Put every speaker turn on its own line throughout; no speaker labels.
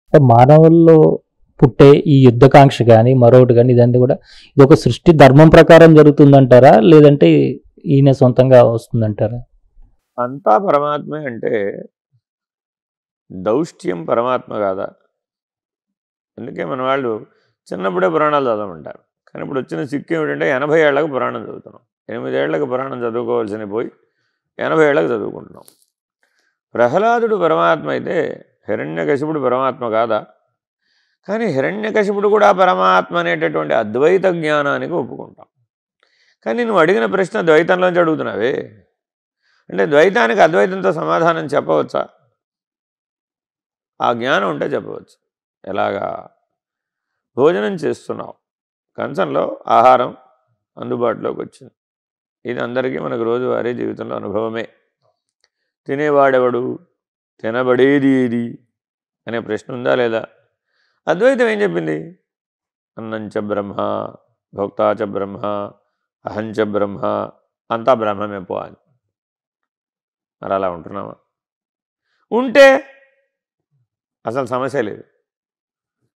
అంటే మానవుల్లో పుట్టే ఈ యుద్ధకాంక్ష గాని, మరొకటి గాని ఇదంతా కూడా ఇదొక సృష్టి ధర్మం ప్రకారం జరుగుతుందంటారా? లేదంటే ఈయన సొంతంగా వస్తుందంటారా?
అంతా పరమాత్మే అంటే దౌష్ట్యం పరమాత్మ కాదా? అందుకే మన వాళ్ళు చిన్నప్పుడే పురాణాలు చదవమంటారు. కానీ ఇప్పుడు వచ్చిన సిక్కు ఏమిటంటే 80 ఏళ్లకు పురాణం చదువుతున్నాం. 8 ఏళ్లకు పురాణం చదువుకోవాల్సిన పోయి 80 ఏళ్లకు చదువుకుంటున్నాం. ప్రహ్లాదుడు పరమాత్మ అయితే హిరణ్యకశిపుడు పరమాత్మ కాదా? కానీ హిరణ్యకశిపుడు కూడా పరమాత్మ అనేటటువంటి అద్వైత జ్ఞానానికి ఒప్పుకుంటాం. కానీ నువ్వు అడిగిన ప్రశ్న ద్వైతంలోంచి అడుగుతున్నావే, అంటే ద్వైతానికి అద్వైతంతో సమాధానం చెప్పవచ్చా? ఆ జ్ఞానం ఉంటే చెప్పవచ్చు. ఎలాగా? భోజనం చేస్తున్నావు, కంచంలో ఆహారం అందుబాటులోకి వచ్చింది. ఇది అందరికీ మనకు రోజువారీ జీవితంలో అనుభవమే. తినేవాడెవడు, తినబడేది ఏది అనే ప్రశ్న ఉందా లేదా? అద్వైతం ఏం చెప్పింది? అన్నంచ బ్రహ్మ, భోక్తాచ బ్రహ్మ, అహంచ బ్రహ్మ, అంతా బ్రహ్మమే పో అని. మరి అలా ఉంటున్నామా? ఉంటే అసలు సమస్య లేదు.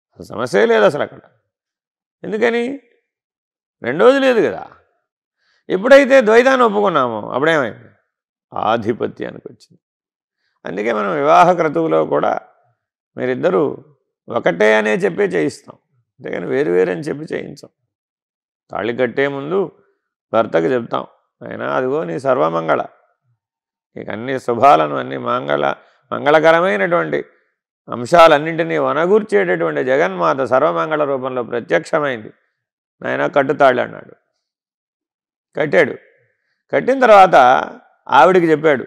అసలు సమస్య లేదు అసలు అక్కడ. ఎందుకని? రెండోది లేదు కదా. ఎప్పుడైతే ద్వైతాన్ని ఒప్పుకున్నామో అప్పుడేమైంది? ఆధిపత్యానికి వచ్చింది. అందుకే మనం వివాహ క్రతువులో కూడా మీరిద్దరూ ఒకటే అనే చెప్పి చేయిస్తాం, అంతేగాని వేరు వేరు అని చెప్పి చేయించాం. తాళి కట్టే ముందు భర్తకు చెప్తాం, అయినా అదిగో నీ సర్వమంగళ, నీకు అన్ని శుభాలను, అన్ని మంగళకరమైనటువంటి అంశాలన్నింటినీ వనగూర్చేటటువంటి జగన్మాత సర్వమంగళ రూపంలో ప్రత్యక్షమైంది, నాయన కట్టుతాళ్ళు అన్నాడు. కట్టాడు. కట్టిన తర్వాత ఆవిడికి చెప్పాడు,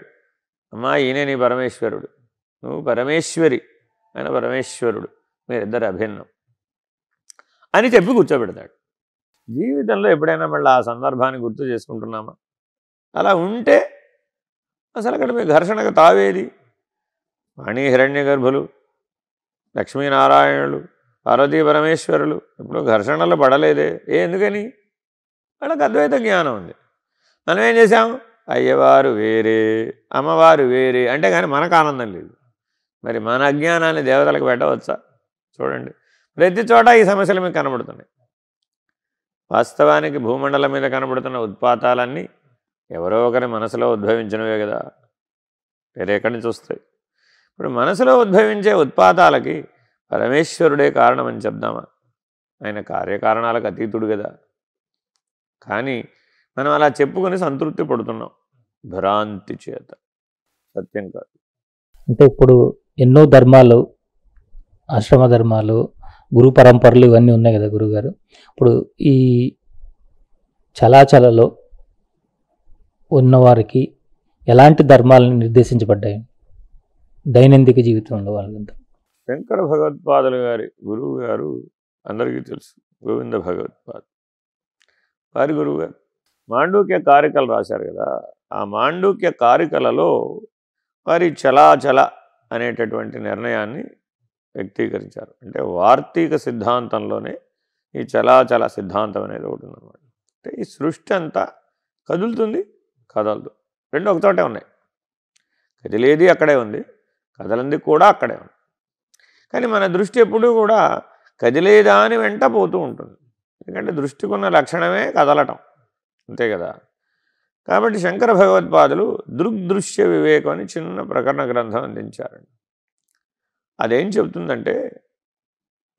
అమ్మా ఈయనే నీ పరమేశ్వరుడు, నువ్వు పరమేశ్వరి, ఆయన పరమేశ్వరుడు, మీరిద్దరు అభిన్నం అని చెప్పి కూర్చోబెడతాడు. జీవితంలో ఎప్పుడైనా మళ్ళీ ఆ సందర్భాన్ని గుర్తు చేసుకుంటున్నామా? అలా ఉంటే అసలు అక్కడ మీ ఘర్షణకు తావేది? వాణి హిరణ్య గర్భులు, లక్ష్మీనారాయణులు, పార్వతీ పరమేశ్వరులు ఇప్పుడు ఘర్షణలు పడలేదే. ఎందుకని? వాళ్ళకి అద్వైత జ్ఞానం ఉంది. మనం ఏం చేసాం? అయ్యవారు వేరే, అమ్మవారు వేరే అంటే కానీ మనకు ఆనందం లేదు. మరి మన అజ్ఞానాన్ని దేవతలకు పెట్టవచ్చా? చూడండి, ప్రతి చోట ఈ సమస్యలు మీకు కనబడుతున్నాయి. వాస్తవానికి భూమండలం మీద కనబడుతున్న ఉత్పాతాలన్నీ ఎవరో ఒకరి మనసులో ఉద్భవించినవే కదా, వేరే ఎక్కడి నుంచి వస్తాయి? ఇప్పుడు మనసులో ఉద్భవించే ఉత్పాతాలకి పరమేశ్వరుడే కారణమని చెప్దామా? ఆయన కార్యకారణాలకు అతీతుడు కదా. కానీ మనం అలా చెప్పుకొని సంతృప్తి పడుతున్నాం, భ్రాంతి చేత, సత్యం కాదు.
అంటే ఇప్పుడు ఎన్నో ధర్మాలు, ఆశ్రమ ధర్మాలు, గురు పరంపరలు ఇవన్నీ ఉన్నాయి కదా గురుగారు. ఇప్పుడు ఈ చలాచలలో ఉన్నవారికి ఎలాంటి ధర్మాలను నిర్దేశించబడ్డాయి దైనందిక జీవితంలో వాళ్ళంతా?
శంకర భగవత్పాదులు గారి గురువు గారు అందరికీ తెలుసు, గోవింద భగవత్పాదు. వారి గురువు గారు మాండూక్య కారికలు రాశారు కదా. ఆ మాండూక్య కారికలలో వారి చలాచల అనేటటువంటి నిర్ణయాన్ని వ్యక్తీకరించారు. అంటే వార్తీక సిద్ధాంతంలోనే ఈ చలాచల సిద్ధాంతం అనేది ఒకటి ఉందన్నమాట. అంటే ఈ సృష్టి అంతా కదులుతుంది, కదలదు, రెండు ఒకచోటే ఉన్నాయి. కదిలేది అక్కడే ఉంది, కదలంది కూడా అక్కడే ఉంది. కానీ మన దృష్టి ఎప్పుడూ కూడా కదిలేదాని వెంట పోతూ ఉంటుంది. ఎందుకంటే దృష్టికి ఉన్న లక్షణమే కదలటం, అంతే కదా. కాబట్టి శంకర భగవత్పాదులు దృగ్దృశ్య వివేకం అని చిన్న ప్రకరణ గ్రంథం అందించారండి. అదేం చెప్తుందంటే,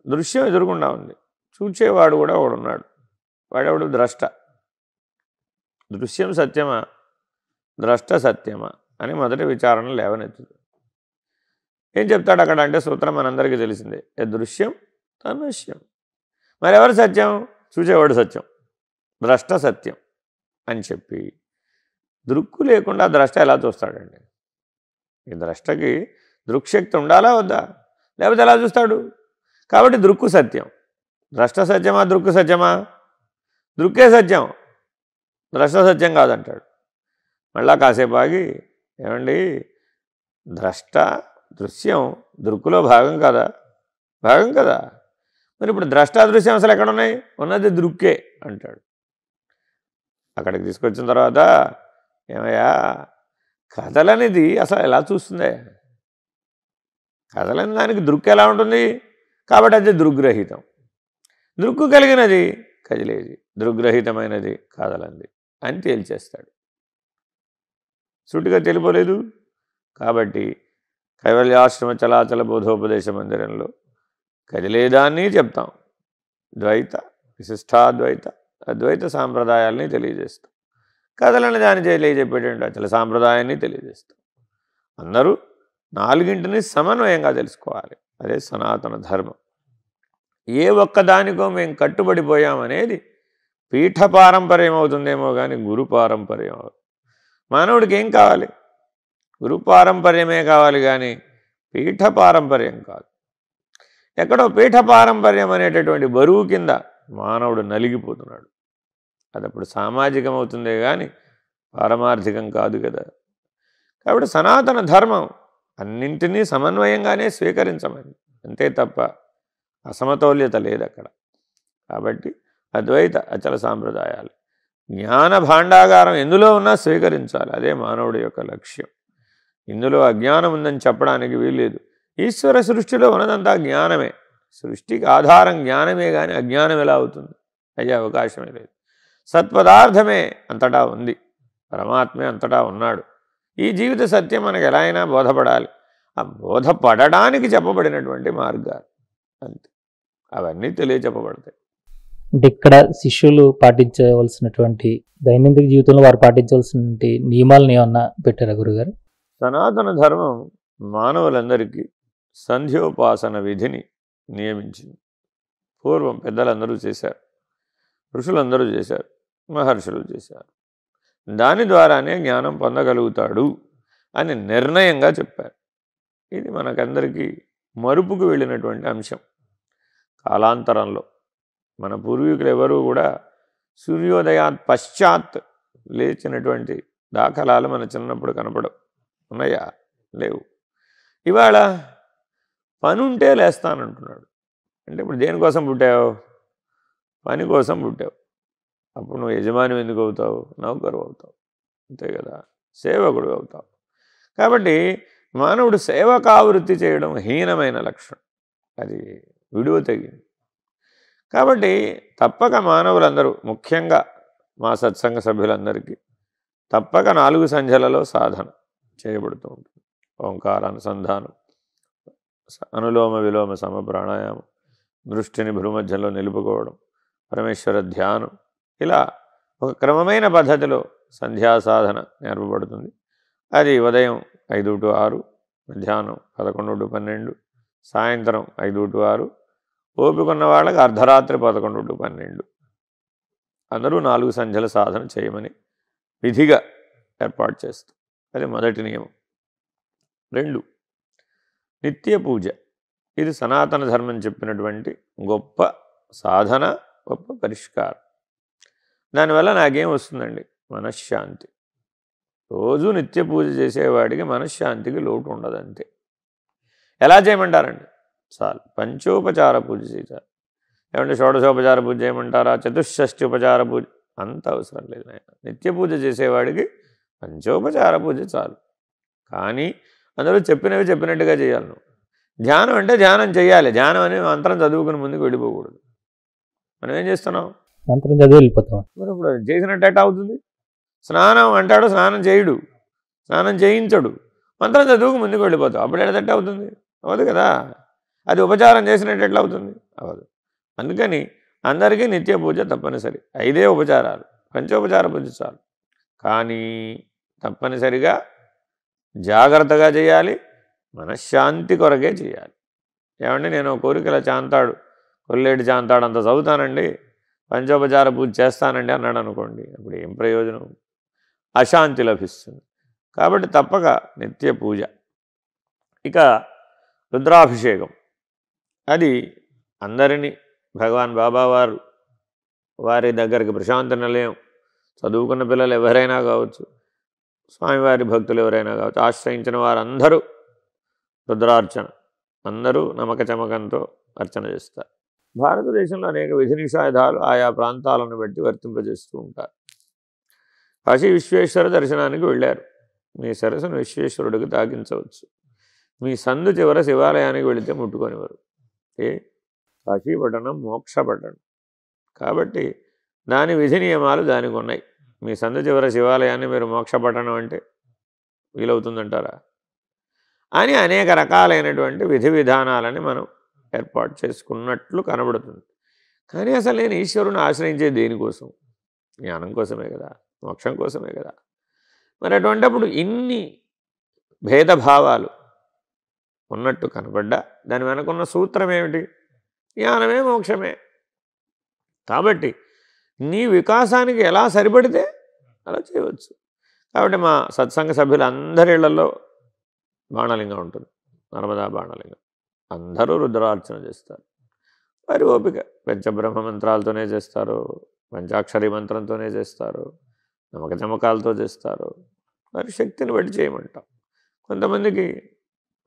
దృశ్యం ఎదురుకుండా ఉంది, చూచేవాడు కూడా ఒకడున్నాడు, వాడెవడు? ద్రష్ట. దృశ్యం సత్యమా, ద్రష్ట సత్యమా అని మొదటి విచారణ లేవనెత్తుతుంది. ఏం చెప్తాడు అక్కడ అంటే సూత్రం మనందరికీ తెలిసిందే, దృశ్యం తనశ్యం. మరి ఎవరు సత్యం? చూచేవాడు సత్యం, ద్రష్ట సత్యం అని చెప్పి, దృక్కు లేకుండా ద్రష్ట ఎలా చూస్తాడండి? ఈ ద్రష్టకి దృక్శక్తి ఉండాలా వద్దా? లేకపోతే ఎలా చూస్తాడు? కాబట్టి దృక్కు సత్యం. ద్రష్ట సత్యమా, దృక్కు సత్యమా? దృక్కే సత్యం, ద్రష్ట సత్యం కాదంటాడు. మళ్ళా కాసేపు ఆగి, ఏమండి ద్రష్ట దృశ్యం దృక్కులో భాగం కదా? భాగం కదా. మరి ఇప్పుడు ద్రష్టాదృశ్యం అసలు ఎక్కడున్నాయి? ఉన్నది దృక్కే అంటాడు. అక్కడికి తీసుకొచ్చిన తర్వాత, ఏమయ్యా కథలనేది అసలు ఎలా చూస్తుందే? కదలని దానికి దృక్కు ఎలా ఉంటుంది? కాబట్టి అది దృగ్రహితం. దృక్కు కలిగినది కదిలేది, దృగ్రహితమైనది కదలంది అని తేల్చేస్తాడు. సూటిగా తెలిపోలేదు. కాబట్టి కైవల్యాశ్రమ చలాచల బోధోపదేశ మందిరంలో కదిలేదాన్ని చెప్తాం. ద్వైత, విశిష్టాద్వైత, అద్వైత సాంప్రదాయాల్ని తెలియజేస్తాం. కథలని దాన్ని తెలియజెప్పేటువంటి అచల సాంప్రదాయాన్ని తెలియజేస్తాం. అందరూ నాలుగింటిని సమన్వయంగా తెలుసుకోవాలి. అదే సనాతన ధర్మం. ఏ ఒక్కదానికో మేము కట్టుబడిపోయామనేది పీఠ పారంపర్యం అవుతుందేమో కానీ గురు పారంపర్యం అవుతుంది. మానవుడికి ఏం కావాలి? గురు పారంపర్యమే కావాలి కానీ పీఠ పారంపర్యం కాదు. ఎక్కడో పీఠ పారంపర్యం అనేటటువంటి బరువు కింద మానవుడు నలిగిపోతున్నాడు. అది అప్పుడు సామాజికం అవుతుందే కానీ పారమార్థికం కాదు కదా. కాబట్టి సనాతన ధర్మం అన్నింటినీ సమన్వయంగానే స్వీకరించమని, అంతే తప్ప అసమతౌల్యత లేదు అక్కడ. కాబట్టి అద్వైత అచల సాంప్రదాయాలు జ్ఞాన భాండాగారం ఎందులో ఉన్నా స్వీకరించాలి. అదే మానవుడి యొక్క లక్ష్యం. ఇందులో అజ్ఞానం ఉందని చెప్పడానికి వీల్లేదు. ఈశ్వర సృష్టిలో ఉన్నదంతా జ్ఞానమే. సృష్టికి ఆధారం జ్ఞానమే కానీ అజ్ఞానం ఎలా అవుతుంది? అయ్యే అవకాశమే లేదు. సత్పదార్థమే అంతటా ఉంది, పరమాత్మే అంతటా ఉన్నాడు. ఈ జీవిత సత్యం మనకు ఎలా అయినా బోధపడాలి. ఆ బోధపడడానికి చెప్పబడినటువంటి మార్గాలు అంతే, అవన్నీ తెలియచెప్పబడతాయి.
అంటే ఇక్కడ శిష్యులు పాటించవలసినటువంటి దైనందిక జీవితంలో వారు పాటించవలసినటువంటి నియమాలను ఏమన్నా పెట్టారా గురుగారు?
సనాతన ధర్మం మానవులందరికీ సంధ్యోపాసన విధిని నియమించింది. పూర్వం పెద్దలందరూ చేశారు, ఋషులందరూ చేశారు, మహర్షులు చేశారు. దాని ద్వారానే జ్ఞానం పొందగలుగుతాడు అని నిర్ణయంగా చెప్పారు. ఇది మనకందరికీ మరుపుకు వెళ్ళినటువంటి అంశం. కాలాంతరంలో మన పూర్వీకులు ఎవరూ కూడా సూర్యోదయాత్ పశ్చాత్ లేచినటువంటి దాఖలాలు మన చిన్నప్పుడు కనపడవు. ఉన్నాయా? లేవు. ఇవాళ పని ఉంటే లేస్తానంటున్నాడు. అంటే ఇప్పుడు దేనికోసం పుట్టావు? పని కోసం పుట్టావు. అప్పుడు నువ్వు యజమాని ఎందుకు అవుతావు? నౌకరు అవుతావు, అంతే కదా, సేవకుడు అవుతావు. కాబట్టి మానవుడు సేవకావృత్తి చేయడం హీనమైన లక్షణం, అది విడువ తగింది. కాబట్టి తప్పక మానవులందరూ, ముఖ్యంగా మా సత్సంగ సభ్యులందరికీ తప్పక 4 సంధ్యలలో సాధన చేయబడుతూ ఉంటుంది. ఓంకారానుసంధానం, అనులోమ విలోమ సమ ప్రాణాయామం, దృష్టిని భ్రూమధ్యంలో నిలుపుకోవడం, పరమేశ్వర ధ్యానం, ఇలా ఒక క్రమమైన పద్ధతిలో సంధ్యా సాధన నేర్పబడుతుంది. అది ఉదయం 5 to 6, మధ్యాహ్నం 11 to 12, సాయంత్రం 5 to 6, ఓపిక ఉన్న వాళ్ళకి అర్ధరాత్రి 11 to 12. అందరూ 4 సంధ్యల సాధన చేయమని విధిగా ఏర్పాటు చేస్తాం. అది మొదటి నియమం. 2, నిత్య పూజ. ఇది సనాతన ధర్మం చెప్పినటువంటి గొప్ప సాధన, గొప్ప పరిష్కారం. దానివల్ల నాకేం వస్తుందండి? మనశ్శాంతి. రోజు నిత్య పూజ చేసేవాడికి మనశ్శాంతికి లోటు ఉండదంతే. ఎలా చేయమంటారండి? చాలు పంచోపచార పూజ చేయాలి. ఏమంటే షోడశోపచార పూజ చేయమంటారా? చతుషష్ఠ్యోపచార పూజ అంత అవసరం లేదు. నిత్య పూజ చేసేవాడికి పంచోపచార పూజ చాలు. కానీ అందులో చెప్పినవి చెప్పినట్టుగా చేయాలి. నువ్వు ధ్యానం అంటే ధ్యానం చేయాలి. ధ్యానం అనే మంత్రం చదువుకుని ముందుకు వెళ్ళిపోకూడదు. మనం ఏం చేస్తున్నాం?
మంత్రం చదివి వెళ్ళిపోతాం.
మరి ఇప్పుడు చేసినట్టు ఎట్లా అవుతుంది? స్నానం అంటాడు, స్నానం చేయుడు, స్నానం చేయించడు, మంత్రం చదువుకు ముందుకు వెళ్ళిపోతావు. అప్పుడు ఎట్లా అవుతుంది? అవ్వదు కదా. అది ఉపచారం చేసినట్టు ఎట్లా అవుతుంది? అవ్వదు. అందుకని అందరికీ నిత్య పూజ తప్పనిసరి. 5 ఉపచారాలు, పంచోపచార పూజ చాలు. కానీ తప్పనిసరిగా జాగ్రత్తగా చేయాలి, మనశ్శాంతి కొరకే చేయాలి. ఏమంటే నేను కోరికల చాంతాడు, కొల్లేటి చాంతాడు అంత చదువుతానండి, పంచోపచార పూజ చేస్తానండి అన్నాడు అనుకోండి, అప్పుడు ఏం ప్రయోజనం? అశాంతి లభిస్తుంది. కాబట్టి తప్పక నిత్య పూజ. ఇక రుద్రాభిషేకం, అది అందరినీ భగవాన్ బాబావారు వారి దగ్గరికి ప్రశాంత నిలయం చదువుకున్న పిల్లలు ఎవరైనా కావచ్చు, స్వామివారి భక్తులు ఎవరైనా కావచ్చు, ఆశ్రయించిన వారందరూ రుద్రార్చన, అందరూ నమ్మక చమకంతో అర్చన చేస్తారు. భారతదేశంలో అనేక విధి నిషేధాలు ఆయా ప్రాంతాలను బట్టి వర్తింపజేస్తూ ఉంటారు. కాశీ విశ్వేశ్వర దర్శనానికి వెళ్ళారు, మీ సరస్సును విశ్వేశ్వరుడికి తాకించవచ్చు. మీ సందు చివర శివాలయానికి వెళితే ముట్టుకొనివారు. ఏ కాశీపట్టణం మోక్షపట్టణం కాబట్టి దాని విధి నియమాలు దానికి ఉన్నాయి. మీ సందు చివర శివాలయాన్ని మీరు మోక్షపట్టణం అంటే వీలవుతుందంటారా అని అనేక రకాలైనటువంటి విధి విధానాలని మనం ఏర్పాటు చేసుకున్నట్లు కనబడుతుంది. కానీ అసలు నేను ఈశ్వరుని ఆశ్రయించే దేనికోసం? జ్ఞానం కోసమే కదా, మోక్షం కోసమే కదా. మరి అటువంటిప్పుడు ఇన్ని భేదభావాలు ఉన్నట్టు కనబడ్డా దాని వెనకున్న సూత్రం ఏమిటి? జ్ఞానమే మోక్షమే. కాబట్టి నీ వికాసానికి ఎలా సరిపడితే అలా చేయవచ్చు. కాబట్టి మా సత్సంగ సభ్యులందరి ఇళ్లలో బాణలింగం ఉంటుంది, నర్మదా బాణలింగం. అందరూ రుద్రార్చన చేస్తారు. వారి ఓపిక పంచబ్రహ్మ మంత్రాలతోనే చేస్తారు, పంచాక్షరి మంత్రంతోనే చేస్తారు, నమ్మక చమకాలతో చేస్తారు. వారి శక్తిని బట్టి చేయమంటాం. కొంతమందికి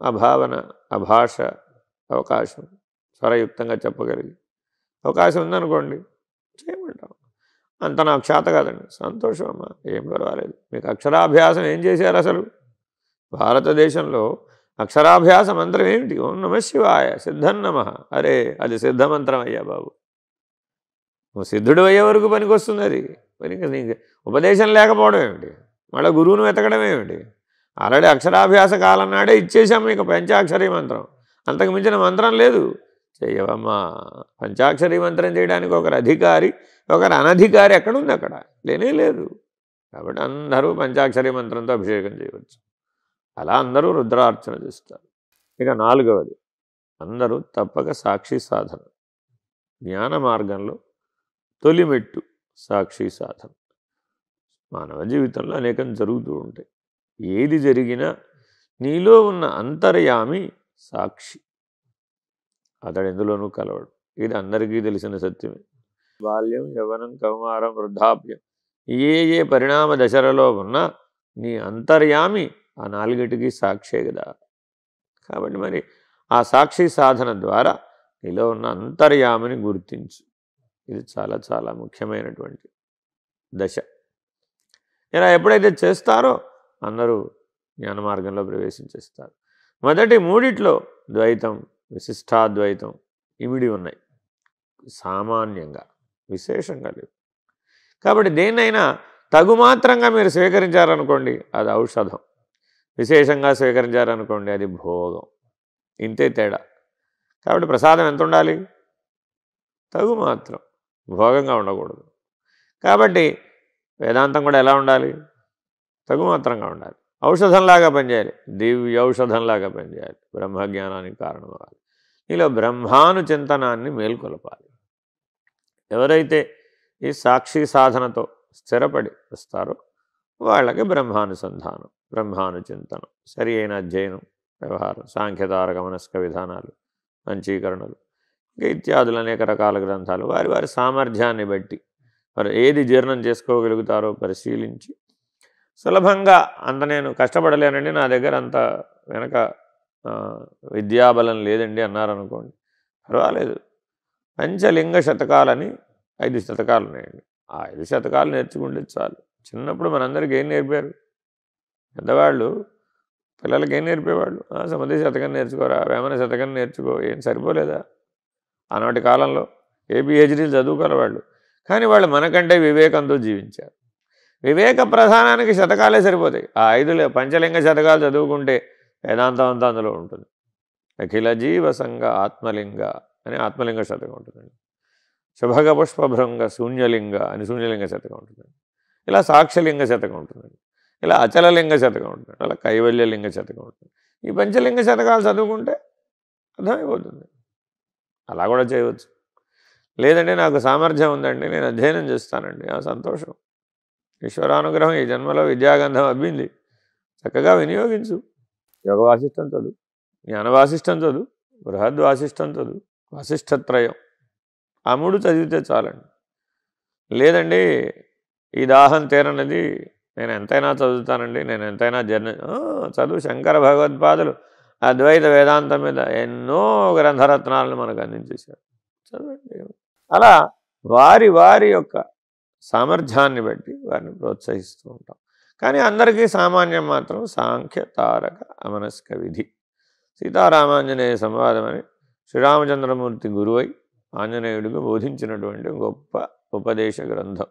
ఆ భావన, ఆ భాష, అవకాశం స్వరయుక్తంగా చెప్పగలిగి అవకాశం ఉందనుకోండి చేయమంటాం. అంత నాకు చేత కాదండి, సంతోషం అమ్మా, ఏం పర్వాలేదు. మీకు అక్షరాభ్యాసం ఏం చేశారు? అసలు భారతదేశంలో అక్షరాభ్యాస మంత్రం ఏమిటి? ఓం నమః శివాయ, సిద్ధన్నమ. అరే అది సిద్ధమంత్రం అయ్యా బాబు. నువ్వు సిద్ధుడు అయ్యే వరకు పనికి వస్తుంది అది. మరి ఇంకా నీకు ఉపదేశం లేకపోవడం ఏమిటి? మళ్ళీ గురువును వెతకడం ఏమిటి? ఆల్రెడీ అక్షరాభ్యాస కాలం నాడే ఇచ్చేసాం మీకు పంచాక్షరీ మంత్రం. అంతకు మించిన మంత్రం లేదు. చెయ్యవమ్మా. పంచాక్షరీ మంత్రం చేయడానికి ఒకరు అధికారి, ఒకరు అనధికారి ఎక్కడుంది? అక్కడ లేనే లేదు. కాబట్టి అందరూ పంచాక్షరీ మంత్రంతో అభిషేకం చేయవచ్చు. అలా అందరూ రుద్రార్చన చేస్తారు. ఇక 4వది, అందరూ తప్పక సాక్షి సాధన. జ్ఞాన మార్గంలో తొలిమెట్టు సాక్షి సాధన. మానవ జీవితంలో అనేకం జరుగుతూ ఉంటాయి. ఏది జరిగినా నీలో ఉన్న అంతర్యామి సాక్షి, అతడు ఎందులోనూ కలవడు. ఇది అందరికీ తెలిసిన సత్యమే. బాల్యం, యవ్వనం, కౌమారం, వృద్ధాప్యం ఏ ఏ పరిణామ దశలలో ఉన్నా నీ అంతర్యామి ఆ 4టికి సాక్షే కదా. కాబట్టి మరి ఆ సాక్షి సాధన ద్వారా నీలో ఉన్న అంతర్యామిని గుర్తించు. ఇది చాలా చాలా ముఖ్యమైనటువంటి దశ. ఇలా ఎప్పుడైతే చేస్తారో అందరూ జ్ఞాన మార్గంలో ప్రవేశించేస్తారు. మొదటి 3 ద్వైతం, విశిష్టాద్వైతం ఇమిడి ఉన్నాయి. సామాన్యంగా విశేషంగా లేవు. కాబట్టి దేన్నైనా తగుమాత్రంగా మీరు స్వీకరించారనుకోండి అది ఔషధం, విశేషంగా స్వీకరించారనుకోండి అది భోగం. ఇంతే తేడా. కాబట్టి ప్రసాదం ఎంత ఉండాలి? తగుమాత్రం, భోగంగా ఉండకూడదు. కాబట్టి వేదాంతం కూడా ఎలా ఉండాలి? తగుమాత్రంగా ఉండాలి. ఔషధంలాగా పనిచేయాలి, దివ్య ఔషధంలాగా పనిచేయాలి. బ్రహ్మజ్ఞానానికి కారణం అవ్వాలి. నీలో బ్రహ్మాను చింతనాన్ని మేల్కొలపాలి. ఎవరైతే ఈ సాక్షి సాధనతో స్థిరపడి వస్తారో వాళ్ళకి బ్రహ్మానుసంధానం, బ్రహ్మానుచింతనం, సరి అయిన అధ్యయనం, వ్యవహారం, సాంఖ్యతారక మనస్క విధానాలు, పంచీకరణలు, ఇంకా ఇత్యాదులు అనేక రకాల గ్రంథాలు వారి వారి సామర్థ్యాన్ని బట్టి వారు ఏది జీర్ణం చేసుకోగలుగుతారో పరిశీలించి సులభంగా అంత నేను కష్టపడలేనండి, నా దగ్గర అంత వెనక విద్యాబలం లేదండి అన్నారనుకోండి, పర్వాలేదు. పంచలింగ శతకాలని 5 శతకాలు ఉన్నాయండి. ఆ 5 శతకాలు నేర్చుకుంటే చాలు. చిన్నప్పుడు మనందరికీ ఏం నేర్పారు? పెద్దవాళ్ళు పిల్లలకి ఏం నేర్పేవాళ్ళు? సముద్ర శతకం నేర్చుకోరా, వేమన శతకం నేర్చుకో. ఏం సరిపోలేదా? ఆనాటి కాలంలో ఏ పిహెచ్డీలు చదువుకోవాలి. కానీ వాళ్ళు మనకంటే వివేకంతో జీవించారు. వివేక ప్రధానానికి శతకాలే సరిపోతాయి. ఆ 5 పంచలింగ శతకాలు చదువుకుంటే వేదాంతం అంతా అందులో ఉంటుంది. అఖిల జీవ సంఘ ఆత్మలింగ అని ఆత్మలింగ శతకం ఉంటుందండి. శుభగ పుష్పభృంగ శూన్యలింగ అని శూన్యలింగ శతకం ఉంటుందండి. ఇలా సాక్షలింగ శతకం ఉంటుందండి. ఇలా అచలలింగ శతకం ఉంటుంది. అలా కైవల్యలింగ శతకం ఉంటుంది. ఈ పంచలింగ శతకాలు చదువుకుంటే అర్థమైపోతుంది. అలా కూడా చేయవచ్చు. లేదంటే నాకు సామర్థ్యం ఉందండి, నేను అధ్యయనం చేస్తానండి, ఆ సంతోషం. ఈశ్వరానుగ్రహం ఈ జన్మలో విద్యాగంధం అబ్బింది, చక్కగా వినియోగించు. యోగ వాసిష్టం చదువు, జ్ఞాన వాసిష్టం చదువు, బృహద్వాసిష్టం చదువు, వాసిష్టత్రయం, ఆ 3 చదివితే చాలండి. లేదండి ఈ దాహం తీరనది, నేను ఎంతైనా చదువుతానండి, నేను ఎంతైనా చదువు. శంకర భగవత్పాదులు అద్వైత వేదాంతం మీద ఎన్నో గ్రంథరత్నాలను మనకు అందించేశారు, చదవండి. అలా వారి వారి యొక్క సామర్థ్యాన్ని బట్టి వారిని ప్రోత్సహిస్తూ ఉంటాం. కానీ అందరికీ సామాన్యం మాత్రం సాంఖ్య తారక అమనస్క విధి. సీతారామాంజనేయ సంవాదం అని శ్రీరామచంద్రమూర్తి గురువై ఆంజనేయుడికి బోధించినటువంటి గొప్ప ఉపదేశ గ్రంథం.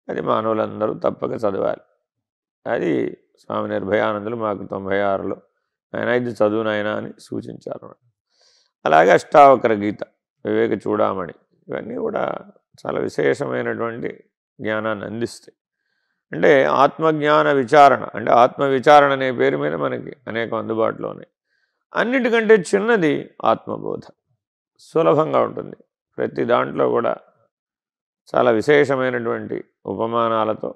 అది మానవులందరూ తప్పక చదవాలి. అది స్వామి నిర్భయానందులు మాకు 96లో ఆయన ఇది చదువు నాయన అని సూచించారు. అలాగే అష్టావక్ర గీత, వివేక చూడామణి, ఇవన్నీ కూడా చాలా విశేషమైనటువంటి జ్ఞానాన్ని అందిస్తాయి. అంటే ఆత్మజ్ఞాన విచారణ, అంటే ఆత్మవిచారణ అనే పేరు మీద మనకి అనేకం అందుబాటులో ఉన్నాయి. అన్నిటికంటే చిన్నది ఆత్మబోధ, సులభంగా ఉంటుంది. ప్రతి దాంట్లో కూడా చాలా విశేషమైనటువంటి ఉపమానాలతో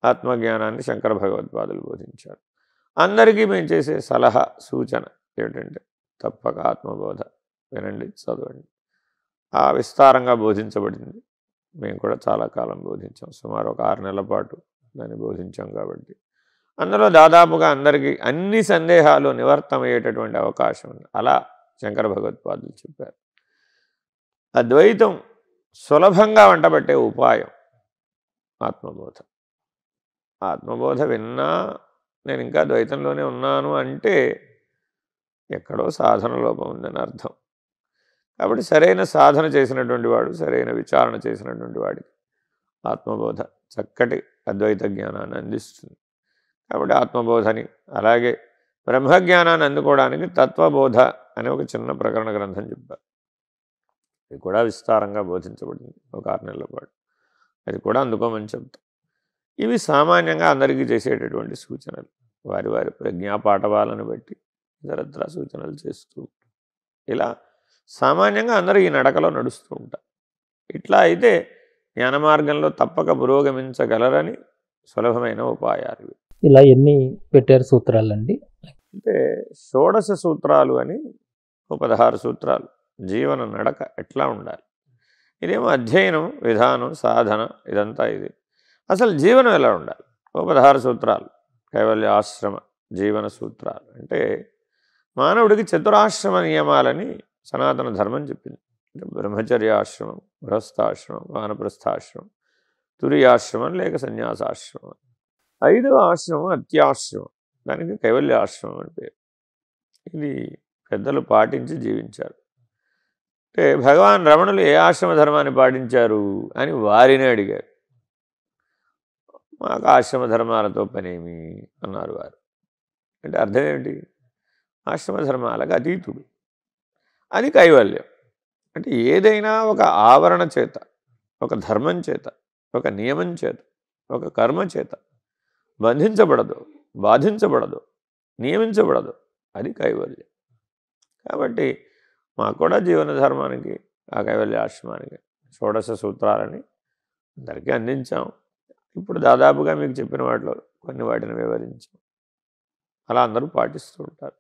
ఆత్మజ్ఞానాన్ని శంకర భగవత్పాదులు బోధించారు. అందరికీ మేము చేసే సలహా సూచన ఏమిటంటే తప్పక ఆత్మబోధ వినండి, చదవండి. ఆ విస్తారంగా బోధించబడింది. మేము కూడా చాలా కాలం బోధించాం, సుమారు ఒక 6 నెలల పాటు దాన్ని బోధించాం. కాబట్టి అందులో దాదాపుగా అందరికీ అన్ని సందేహాలు నివర్తమయ్యేటటువంటి అవకాశం ఉంది. అలా శంకర భగవత్పాదులు చెప్పారు. అద్వైతం సులభంగా వంటబట్టే ఉపాయం ఆత్మబోధ. ఆత్మబోధ విన్నా నేను ఇంకా ద్వైతంలోనే ఉన్నాను అంటే ఎక్కడో సాధన లోపం ఉందని అర్థం. కాబట్టి సరైన సాధన చేసినటువంటి వాడు, సరైన విచారణ చేసినటువంటి వాడికి ఆత్మబోధ చక్కటి అద్వైత జ్ఞానాన్ని అందిస్తుంది. కాబట్టి ఆత్మబోధని, అలాగే బ్రహ్మజ్ఞానాన్ని అందుకోవడానికి తత్వబోధ అనే ఒక చిన్న ప్రకరణ గ్రంథం చెప్పారు. అది కూడా విస్తారంగా బోధించబడింది ఒక 6 నెలల పాటు. అది కూడా అందుకోమని చెప్తాం. ఇవి సామాన్యంగా అందరికీ చేసేటటువంటి సూచనలు. వారి వారి ప్రజ్ఞా పాఠవాలను బట్టి ఇతరత్రా సూచనలు చేస్తూ ఉంటారు. ఇలా సామాన్యంగా అందరూ ఈ నడకలో నడుస్తూ ఉంటారు. ఇట్లా అయితే జ్ఞాన మార్గంలో తప్పక పురోగమించగలరని సులభమైన ఉపాయాలు.
ఇలా ఎన్ని పెట్టారు సూత్రాలండి?
అంటే 16 సూత్రాలు అని 16 సూత్రాలు. జీవన నడక ఎట్లా ఉండాలి, ఇదేమో అధ్యయనం, విధానం, సాధన, ఇదంతా ఇది. అసలు జీవనం ఎలా ఉండాలి? 16 సూత్రాలు. కైవల్య ఆశ్రమ జీవన సూత్రాలు అంటే మానవుడికి చతురాశ్రమ నియమాలని సనాతన ధర్మం చెప్పింది. అంటే బ్రహ్మచర్యాశ్రమం, గృహస్థాశ్రమం, వానప్రస్థాశ్రమం, తురియాశ్రమం లేక సన్యాసాశ్రమం. 5వ ఆశ్రమం అత్యాశ్రమం, దానికి కైవల్య ఆశ్రమం అని పేరు. ఇది పెద్దలు పాటించి జీవించారు. అంటే భగవాన్ రమణులు ఏ ఆశ్రమ ధర్మాన్ని పాటించారు అని వారిని అడిగారు. మాకు ఆశ్రమ ధర్మాలతో పనేమి అన్నారు వారు. అంటే అర్థం ఏమిటి? ఆశ్రమ ధర్మాలకు అతీతుడు, అది కైవల్యం. అంటే ఏదైనా ఒక ఆవరణ చేత, ఒక ధర్మం చేత, ఒక నియమం చేత, ఒక కర్మ చేత బంధించబడదు, బాధించబడదు, నియమించబడదు, అది కైవల్యం. కాబట్టి మాకు కూడా జీవన ధర్మానికి, ఆ కైవల్య ఆశ్రమానికి 16 సూత్రాలని అందరికీ అందించాం. ఇప్పుడు దాదాపుగా మీకు చెప్పిన వాటిలో కొన్ని వాటిని వివరించాం. అలా అందరూ పాటిస్తూ ఉంటారు.